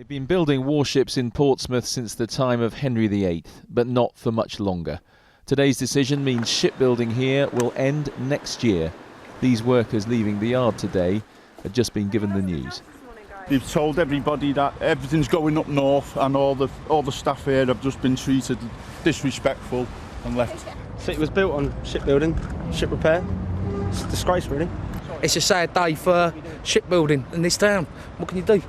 They've been building warships in Portsmouth since the time of Henry VIII, but not for much longer. Today's decision means shipbuilding here will end next year. These workers leaving the yard today had just been given the news. They've told everybody that everything's going up north and all the staff here have just been treated disrespectful and left. The city was built on shipbuilding, ship repair. It's a disgrace, really. It's a sad day for shipbuilding in this town. What can you do?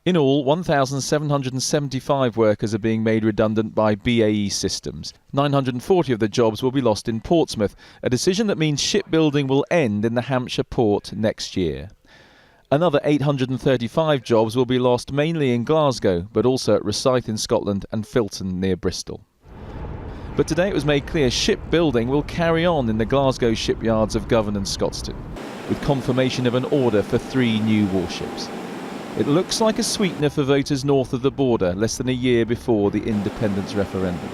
In all, 1,775 workers are being made redundant by BAE Systems. 940 of the jobs will be lost in Portsmouth, a decision that means shipbuilding will end in the Hampshire port next year. Another 835 jobs will be lost mainly in Glasgow, but also at Rosyth in Scotland and Filton near Bristol. But today it was made clear shipbuilding will carry on in the Glasgow shipyards of Govan and Scotstoun, with confirmation of an order for 3 new warships. It looks like a sweetener for voters north of the border, less than a year before the independence referendum.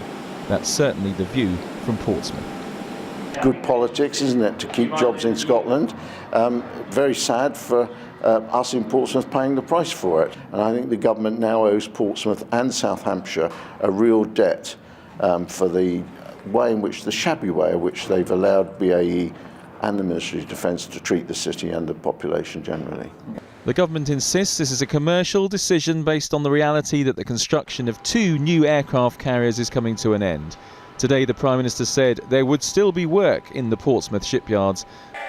That's certainly the view from Portsmouth. Good politics, isn't it, to keep jobs in Scotland? Very sad for us in Portsmouth paying the price for it. And I think the government now owes Portsmouth and South Hampshire a real debt for the way in which, the shabby way in which they've allowed BAE and the Ministry of Defence to treat the city and the population generally. The government insists this is a commercial decision based on the reality that the construction of 2 new aircraft carriers is coming to an end. Today the Prime Minister said there would still be work in the Portsmouth shipyards,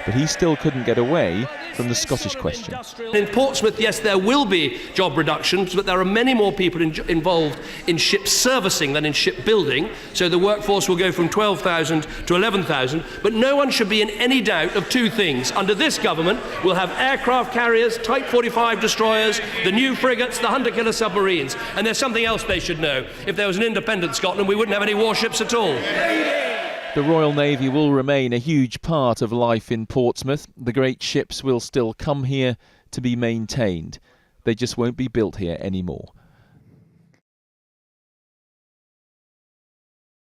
but he still couldn't get away from the Scottish question. In Portsmouth, yes, there will be job reductions, but there are many more people involved in ship servicing than in shipbuilding, so the workforce will go from 12,000 to 11,000, but no one should be in any doubt of 2 things. Under this government, we'll have aircraft carriers, Type 45 destroyers, the new frigates, the hunter-killer submarines, and there's something else they should know. If there was an independent Scotland, we wouldn't have any warships at all. The Royal Navy will remain a huge part of life in Portsmouth. The great ships will still come here to be maintained. They just won't be built here anymore.